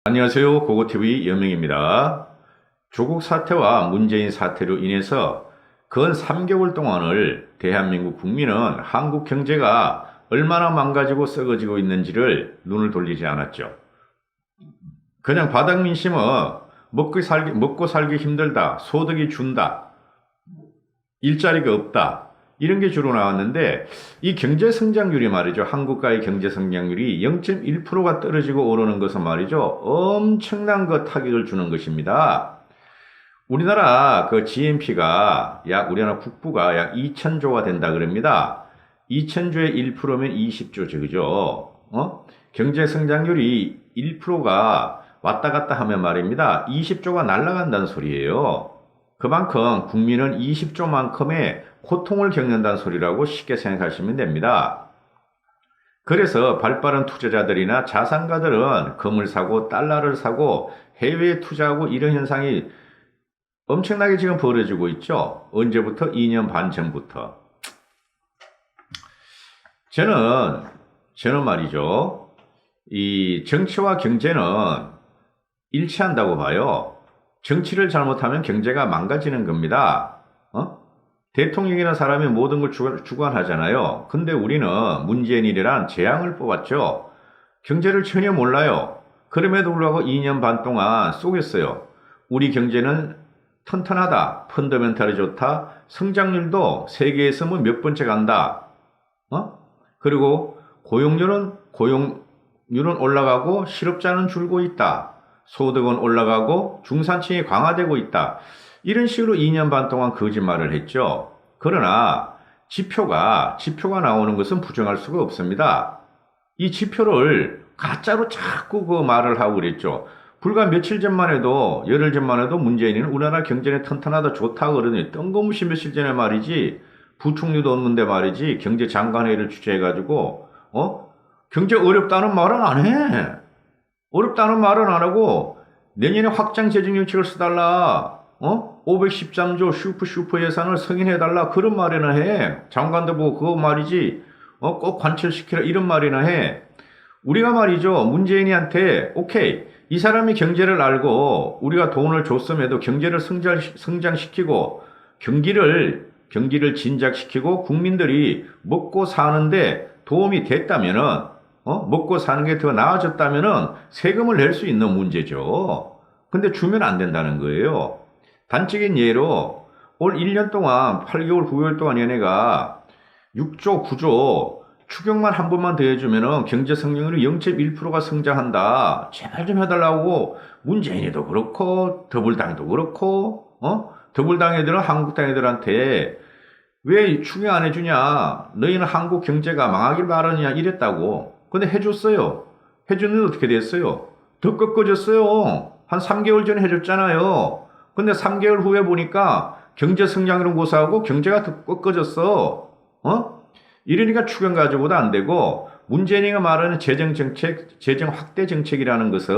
안녕하세요. 고고TV 연명입니다. 조국 사태와 문재인 사태로 인해서 근 3개월 동안을 대한민국 국민은 한국 경제가 얼마나 망가지고 썩어지고 있는지를 눈을 돌리지 않았죠. 그냥 바닥 민심은 먹고 살기 힘들다, 소득이 준다, 일자리가 없다, 이런 게 주로 나왔는데, 이 경제 성장률이 말이죠. 한국가의 경제 성장률이 0.1%가 떨어지고 오르는 것은 말이죠. 엄청난 그 타격을 주는 것입니다. 우리나라 그 GNP가 우리나라 국부가 약 2,000조가 된다 그럽니다. 2,000조의 1%면 20조죠. 그죠? 경제 성장률이 1%가 왔다 갔다 하면 말입니다. 20조가 날아간다는 소리예요. 그만큼 국민은 20조만큼의 고통을 겪는다는 소리라고 쉽게 생각하시면 됩니다. 그래서 발빠른 투자자들이나 자산가들은 금을 사고 달러를 사고 해외에 투자하고 이런 현상이 엄청나게 지금 벌어지고 있죠. 언제부터? 2년 반 전부터. 저는 말이죠. 이 정치와 경제는 일치한다고 봐요. 정치를 잘못하면 경제가 망가지는 겁니다. 대통령이라는 사람이 모든 걸 주관하잖아요. 근데 우리는 문재인이란 재앙을 뽑았죠. 경제를 전혀 몰라요. 그럼에도 불구하고 2년 반 동안 쏘겠어요. 우리 경제는 튼튼하다, 펀더멘탈이 좋다, 성장률도 세계에서 뭐 몇 번째 간다. 그리고 고용률은 올라가고 실업자는 줄고 있다. 소득은 올라가고 중산층이 강화되고 있다. 이런 식으로 2년 반 동안 거짓말을 했죠. 그러나 지표가 나오는 것은 부정할 수가 없습니다. 이 지표를 가짜로 자꾸 그 말을 하고 그랬죠. 불과 며칠 전만 해도, 열흘 전만 해도 문재인은 우리나라 경제는 튼튼하다, 좋다 그러더니 뜬금없이 며칠 전에 말이지, 부총리도 없는데 말이지, 경제장관회의를 주재해가지고, 경제 어렵다는 말은 안 해. 어렵다는 말은 안 하고, 내년에 확장 재정정책을 써달라. 513조 슈퍼 예산을 승인해달라. 그런 말이나 해. 장관도 보고 그거 말이지. 꼭 관철시키라. 이런 말이나 해. 우리가 말이죠. 문재인이한테, 오케이. 이 사람이 경제를 알고 우리가 돈을 줬음에도 경제를 성장시키고 경기를 진작시키고 국민들이 먹고 사는데 도움이 됐다면은, 먹고 사는 게 더 나아졌다면은 세금을 낼 수 있는 문제죠. 근데 주면 안 된다는 거예요. 단적인 예로 올 1년 동안 8개월, 9개월 동안 얘네가 6조, 9조 추경만 한 번만 더 해주면은 경제 성장률이 0.1%가 성장한다. 제발 좀 해달라고 문재인이도 그렇고 더불당도 그렇고 더불당 애들은 한국당 애들한테 왜 추경 안 해주냐? 너희는 한국 경제가 망하길 바라냐? 이랬다고. 근데 해줬어요. 해줬는데 어떻게 됐어요? 더 꺾어졌어요. 한 3개월 전에 해줬잖아요. 근데 3개월 후에 보니까 경제 성장률은 고사하고 경제가 더 꺾어졌어. 이러니까 추경 가지고도 안 되고, 문재인이가 말하는 재정 확대 정책이라는 것은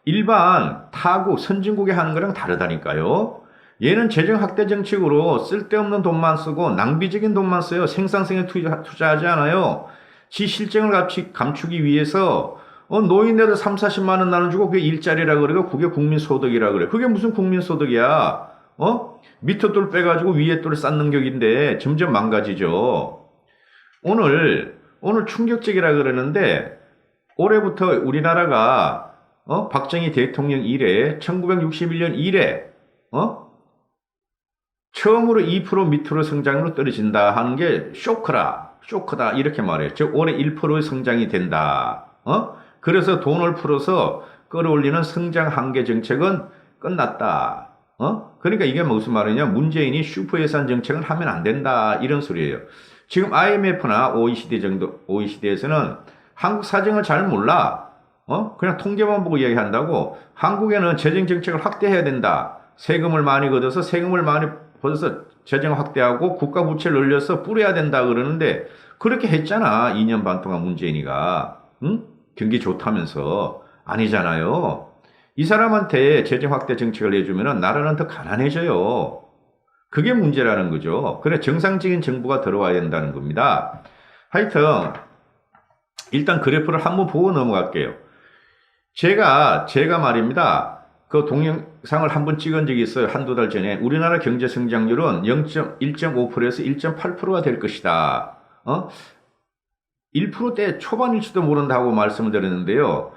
일반 타국, 선진국이 하는 거랑 다르다니까요. 얘는 재정 확대 정책으로 쓸데없는 돈만 쓰고 낭비적인 돈만 써요. 생산성에 투자하지 않아요. 지 실정을 감추기 위해서 노인네들 3, 40만 원 나눠주고 그게 일자리라 그러고 그게 국민소득이라 그래. 그게 무슨 국민소득이야? 밑에 돌 빼가지고 위에 돌을 쌓는 격인데 점점 망가지죠. 오늘 충격적이라 그러는데 올해부터 우리나라가 박정희 대통령 이래 1961년 이래 처음으로 2% 밑으로 성장으로 떨어진다 하는 게 쇼크다 이렇게 말해요. 즉 올해 1%의 성장이 된다. 그래서 돈을 풀어서 끌어올리는 성장 한계 정책은 끝났다. 그러니까 이게 무슨 말이냐? 문재인이 슈퍼 예산 정책을 하면 안 된다 이런 소리예요. 지금 IMF나 OECD에서는 한국 사정을 잘 몰라. 그냥 통계만 보고 이야기한다고. 한국에는 재정 정책을 확대해야 된다. 세금을 많이 걷어서 재정 확대하고 국가 부채를 늘려서 뿌려야 된다 그러는데 그렇게 했잖아. 2년 반 동안 문재인이가. 경기 좋다면서. 아니잖아요. 이 사람한테 재정 확대 정책을 해주면 나라는 더 가난해져요. 그게 문제라는 거죠. 그래 정상적인 정부가 들어와야 된다는 겁니다. 하여튼 일단 그래프를 한번 보고 넘어갈게요. 제가 말입니다. 그 동영상을 한번 찍은 적이 있어요. 한두 달 전에. 우리나라 경제 성장률은 1.5%에서 1.8%가 될 것이다. 1%대 초반일지도 모른다고 말씀을 드렸는데요.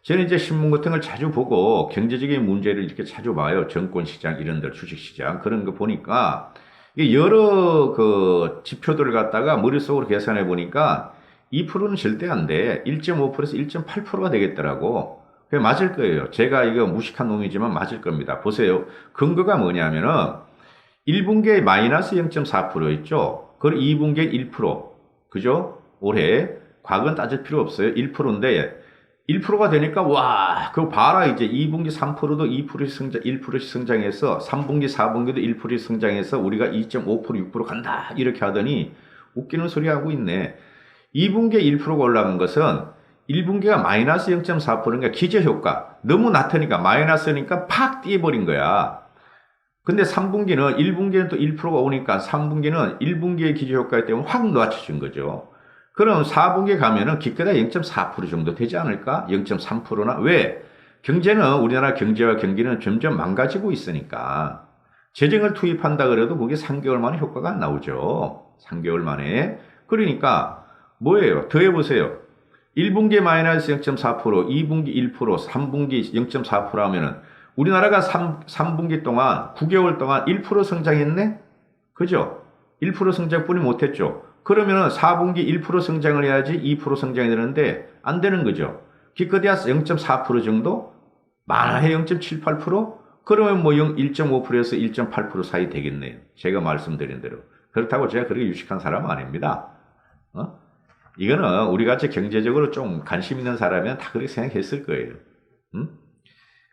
저는 이제 신문 같은 걸 자주 보고 경제적인 문제를 이렇게 자주 봐요. 정권시장, 이런 데 주식시장. 그런 거 보니까 이게 여러 그 지표들을 갖다가 머릿속으로 계산해 보니까 2%는 절대 안 돼. 1.5%에서 1.8%가 되겠더라고. 그게 맞을 거예요. 제가 이거 무식한 놈이지만 맞을 겁니다. 보세요. 근거가 뭐냐면은 1분기에 마이너스 0.4% 있죠. 그리고 2분기에 1%. 그죠? 올해. 과거는 따질 필요 없어요. 1%인데 1%가 되니까 와, 그거 봐라. 이제 2분기 3%도 2%씩 성장, 1%씩 성장해서 3분기 4분기도 1%씩 성장해서 우리가 2.5% 6% 간다. 이렇게 하더니 웃기는 소리 하고 있네. 2분기에 1%가 올라간 것은 1분기가 마이너스 0.4%니까 기저효과. 너무 낮으니까 마이너스니까 팍 뛰어버린 거야. 근데 3분기는 1분기는 또 1%가 오니까 3분기는 1분기의 기저효과 때문에 확 낮춰진 거죠. 그럼 4분기에 가면은 기껏해야 0.4% 정도 되지 않을까? 0.3%나? 왜? 경제는 우리나라 경제와 경기는 점점 망가지고 있으니까 재정을 투입한다 그래도 그게 3개월 만에 효과가 안 나오죠. 3개월 만에. 그러니까 뭐예요? 더해보세요. 1분기 마이너스 0.4%, 2분기 1%, 3분기 0.4% 하면은 우리나라가 3분기 동안 9개월 동안 1% 성장했네? 그죠? 1% 성장뿐이 못했죠. 그러면은 4분기 1% 성장을 해야지 2% 성장이 되는데 안 되는 거죠. 기껏해야 0.4% 정도? 많아야 0.78%? 그러면 뭐 1.5%에서 1.8% 사이 되겠네요. 제가 말씀드린 대로. 그렇다고 제가 그렇게 유식한 사람은 아닙니다. 이거는 우리같이 경제적으로 좀 관심 있는 사람이면 다 그렇게 생각했을 거예요.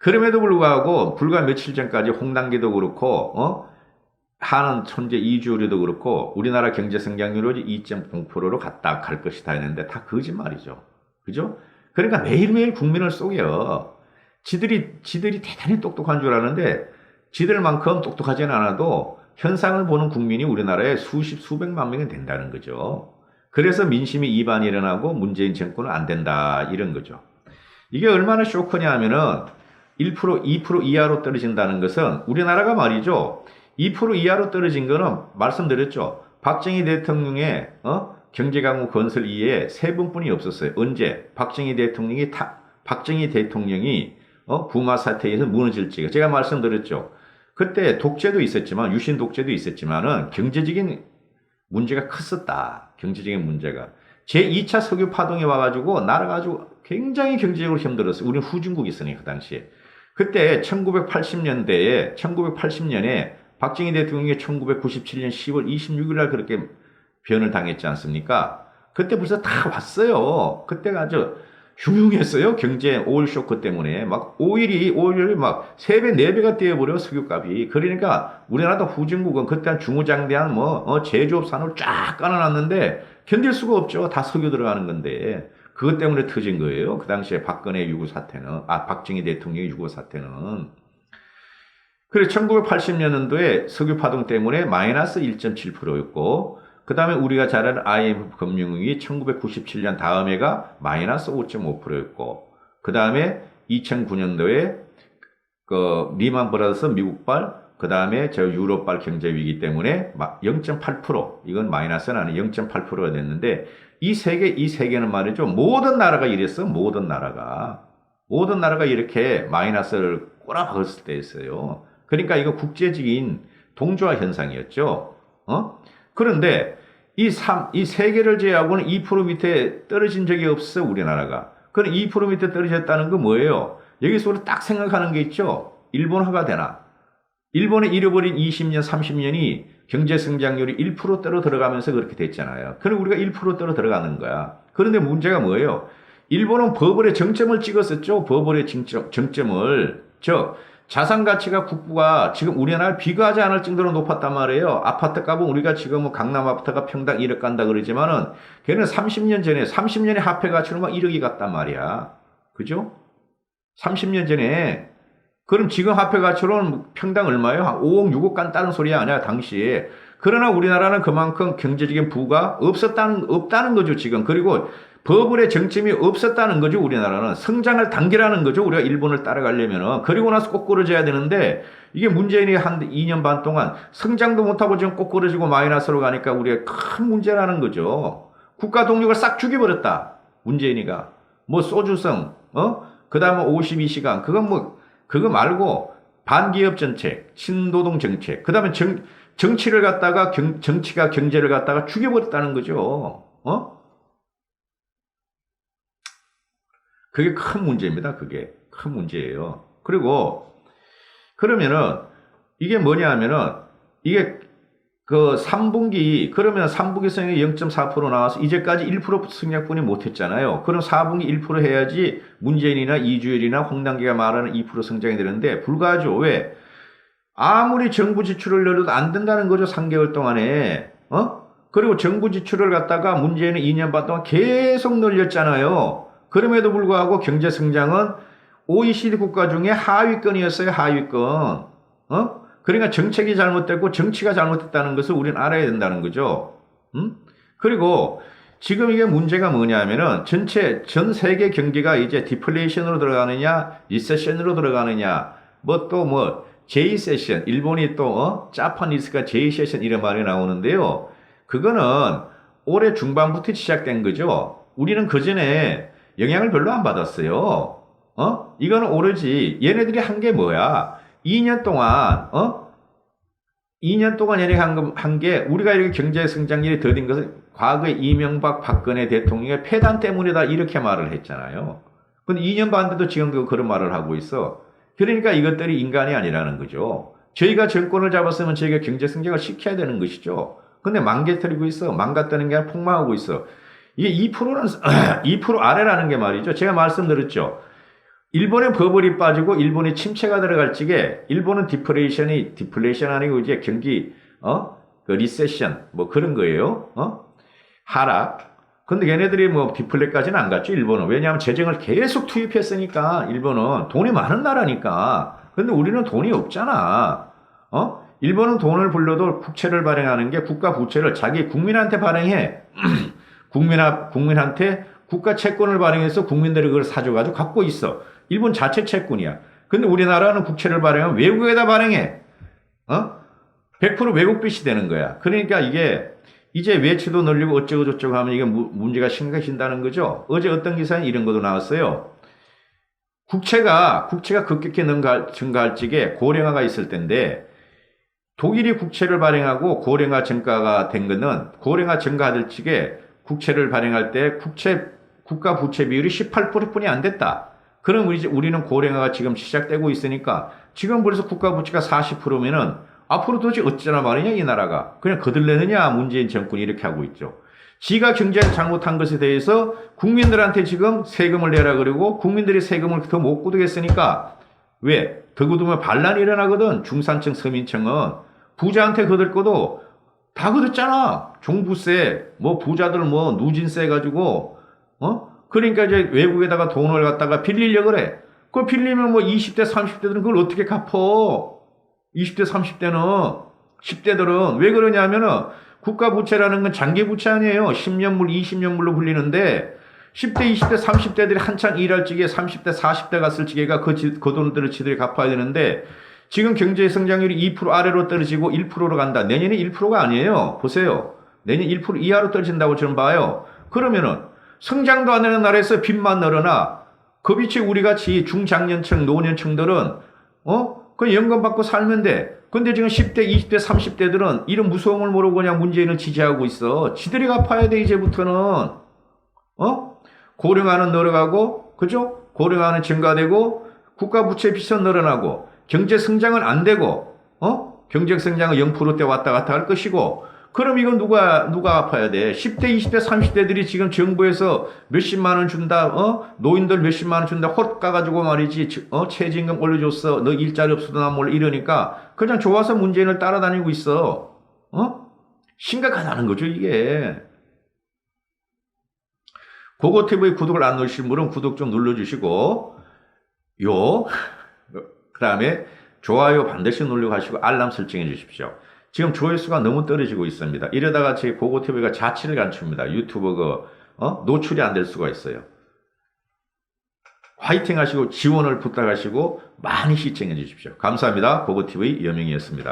그럼에도 불구하고 불과 며칠 전까지 홍당기도 그렇고 하는 천재 이주우리도 그렇고 우리나라 경제 성장률이 2.0%로 갈 것이다 했는데 다 거짓말이죠. 그죠? 그러니까 매일매일 국민을 속여. 지들이 대단히 똑똑한 줄 아는데 지들만큼 똑똑하지는 않아도 현상을 보는 국민이 우리나라에 수백만 명이 된다는 거죠. 그래서 민심이 이반이 일어나고 문재인 정권은 안 된다 이런 거죠. 이게 얼마나 쇼크냐 하면은 1%, 2% 이하로 떨어진다는 것은 우리나라가 말이죠. 2% 이하로 떨어진 거는 말씀드렸죠. 박정희 대통령의 경제강국 건설 이외에 세 분뿐이 없었어요. 언제? 박정희 대통령이 부마 사태에서 무너질지가 제가 말씀드렸죠. 그때 독재도 있었지만 유신 독재도 있었지만은 경제적인 문제가 컸었다. 경제적인 문제가. 제2차 석유 파동이 와가지고 나라가 아주 굉장히 경제적으로 힘들었어요. 우리는 후진국이 있으니까 그 당시에. 그때 1980년에 박정희 대통령이 1997년 10월 26일 날 그렇게 변을 당했지 않습니까? 그때 벌써 다 왔어요. 그때가 아주 흉흉했어요. 경제 오일 쇼크 때문에. 막 오일이 막 3배, 4배가 뛰어버려, 석유값이. 그러니까 우리나라도 후진국은 그때 중후장대한 제조업 산업을 쫙 깔아놨는데 견딜 수가 없죠. 다 석유 들어가는 건데. 그것 때문에 터진 거예요. 그 당시에 박정희 대통령의 유고 사태는. 그래서 1980년도에 석유 파동 때문에 마이너스 1.7%였고, 그 다음에 우리가 잘 아는 IMF 금융위기 1997년 다음 해가 마이너스 5.5%였고, 그 다음에 2009년도에 리만 브라더스 미국발, 그 다음에 유럽발 경제위기 때문에 0.8%, 이건 마이너스는 아니고 0.8%가 됐는데, 이 세 개는 말이죠. 모든 나라가 이랬어, 모든 나라가 이렇게 마이너스를 꼬라박았을 때였어요. 그러니까 이거 국제적인 동조화 현상이었죠. 그런데 이 세 개를 제외하고는 2% 밑에 떨어진 적이 없어, 우리나라가. 그럼 2% 밑에 떨어졌다는 건 뭐예요? 여기서 우리 딱 생각하는 게 있죠. 일본화가 되나? 일본의 잃어버린 20년, 30년이 경제 성장률이 1%대로 들어가면서 그렇게 됐잖아요. 그럼 우리가 1%대로 들어가는 거야. 그런데 문제가 뭐예요? 일본은 버블의 정점을 찍었었죠. 버블의 정점을. 자산 가치가 국부가 지금 우리나라를 비교하지 않을 정도로 높았단 말이에요. 아파트 값은 우리가 지금 강남 아파트가 평당 1억 간다 그러지만은 걔는 30년의 화폐 가치로 막 1억이 갔단 말이야. 그죠? 30년 전에. 그럼 지금 화폐 가치로는 평당 얼마예요? 한 5억, 6억 간다는 소리 아니야, 당시에. 그러나 우리나라는 그만큼 경제적인 부가 없다는 거죠, 지금. 그리고 버블의 정점이 없었다는 거죠. 우리나라는 성장을 단계라는 거죠. 우리가 일본을 따라가려면은. 그리고 나서 꼬꾸라져야 되는데 이게 문재인이 한 2년 반 동안 성장도 못하고 지금 꼬꾸라지고 마이너스로 가니까 우리가 큰 문제라는 거죠. 국가 동력을 싹 죽여버렸다. 문재인이가. 뭐 소주성, 그 다음에 52시간. 그거 말고 반기업 정책, 친노동 정책. 그 다음에 정치를 갖다가 정치가 경제를 갖다가 죽여버렸다는 거죠. 그게 큰 문제입니다. 그게 큰 문제예요. 그리고 그러면은 이게 뭐냐 하면은 이게 그 3분기 그러면 3분기 성장이 0.4% 나와서 이제까지 1% 성장뿐이 못했잖아요. 그럼 4분기 1% 해야지 문재인이나 이주열이나 홍남기가 말하는 2% 성장이 되는데 불가하죠. 왜? 아무리 정부 지출을 늘려도 안 된다는 거죠. 3개월 동안에. 그리고 정부 지출을 갖다가 문재인은 2년 반 동안 계속 늘렸잖아요. 그럼에도 불구하고 경제 성장은 OECD 국가 중에 하위권이었어요. 하위권. 그러니까 정책이 잘못됐고 정치가 잘못됐다는 것을 우리는 알아야 된다는 거죠. 그리고 지금 이게 문제가 뭐냐면은 전 세계 경기가 이제 디플레이션으로 들어가느냐, 리세션으로 들어가느냐, J-세션, 일본이 또, 자파니스가 J-세션 이런 말이 나오는데요. 그거는 올해 중반부터 시작된 거죠. 우리는 그 전에 영향을 별로 안 받았어요. 이거는 오로지 얘네들이 한 게 뭐야? 2년 동안 얘네가 한 게 우리가 이렇게 경제 성장률이 더딘 것은 과거에 이명박 박근혜 대통령의 폐단 때문이다 이렇게 말을 했잖아요. 근데 2년 반 돼도 지금 그런 말을 하고 있어. 그러니까 이것들이 인간이 아니라는 거죠. 저희가 정권을 잡았으면 저희가 경제 성장을 시켜야 되는 것이죠. 근데 망개뜨리고 있어. 망가뜨리는 게 아니라 폭망하고 있어. 이게 2%는 2% 아래라는 게 말이죠. 제가 말씀드렸죠. 일본의 버블이 빠지고 일본이 침체가 들어갈 적에 일본은 디플레이션 아니고 이제 경기 그 리세션 뭐 그런 거예요. 하락. 근데 걔네들이 뭐 디플레까지는 안 갔죠. 일본은. 왜냐하면 재정을 계속 투입했으니까 일본은 돈이 많은 나라니까. 근데 우리는 돈이 없잖아. 일본은 돈을 불러도 국채를 발행하는 게 국가 부채를 자기 국민한테 발행해. 국민한테 국가 채권을 발행해서 국민들이 그걸 사줘가지고 갖고 있어. 일본 자체 채권이야. 근데 우리나라는 국채를 발행하면 외국에다 발행해. 100% 외국 빚이 되는 거야. 그러니까 이게 이제 외채도 늘리고 어쩌고 저쩌고 하면 이게 문제가 심각해진다는 거죠. 어제 어떤 기사에 이런 것도 나왔어요. 국채가 급격히 증가할 적에 고령화가 있을 텐데 독일이 국채를 발행하고 고령화 증가가 된 거는 고령화 증가될 적에 국채를 발행할 때 국가 부채 비율이 18%뿐이 안 됐다. 그럼 이제 우리는 고령화가 지금 시작되고 있으니까 지금 벌써 국가 부채가 40%면은 앞으로 도대체 어쩌나 말이냐 이 나라가. 그냥 거들내느냐 문재인 정권이 이렇게 하고 있죠. 지가 경제를 잘못한 것에 대해서 국민들한테 지금 세금을 내라 그러고 국민들이 세금을 더 못 거두겠으니까 왜? 더 거두면 반란이 일어나거든. 중산층 서민층은. 부자한테 거둘 거도 다 거뒀잖아. 종부세, 부자들 누진세 가지고, 그러니까 이제 외국에다가 돈을 갖다가 빌리려고 그래. 그걸 빌리면 20대, 30대들은 그걸 어떻게 갚어? 20대, 30대는, 10대들은. 왜 그러냐면은, 국가 부채라는 건 장기 부채 아니에요. 10년물, 20년물로 불리는데, 10대, 20대, 30대들이 한창 일할 적에 30대, 40대 갔을 적에가 그 돈들을 지들이 갚아야 되는데, 지금 경제 성장률이 2% 아래로 떨어지고 1%로 간다. 내년에 1%가 아니에요. 보세요. 내년 1% 이하로 떨어진다고 저는 봐요. 그러면은 성장도 안 되는 나라에서 빚만 늘어나 그 빚이 우리같이 중장년층, 노년층들은 그 연금 받고 살면 돼. 근데 지금 10대, 20대, 30대들은 이런 무서움을 모르고 그냥 문재인을 지지하고 있어. 지들이 갚아야 돼 이제부터는. 고령화는 늘어가고 그죠? 고령화는 증가되고 국가 부채 빚은 늘어나고 경제 성장은 안 되고, 경제 성장은 0%대 왔다 갔다 할 것이고, 그럼 이건 누가 아파야 돼? 10대, 20대, 30대들이 지금 정부에서 몇십만 원 준다, 노인들 몇십만 원 준다, 헛 가가지고 말이지, 최저임금 올려줬어, 너 일자리 없어도 난 몰라, 이러니까, 그냥 좋아서 문재인을 따라다니고 있어. 심각하다는 거죠, 이게. 고고TV 구독을 안 누르신 분은 구독 좀 눌러주시고, 그 다음에 좋아요 반드시 눌러가시고 알람 설정해 주십시오. 지금 조회수가 너무 떨어지고 있습니다. 이러다가 제 고고TV가 자취를 감춥니다. 유튜버 노출이 안 될 수가 있어요. 화이팅 하시고 지원을 부탁하시고 많이 시청해 주십시오. 감사합니다. 고고TV 이현명이었습니다.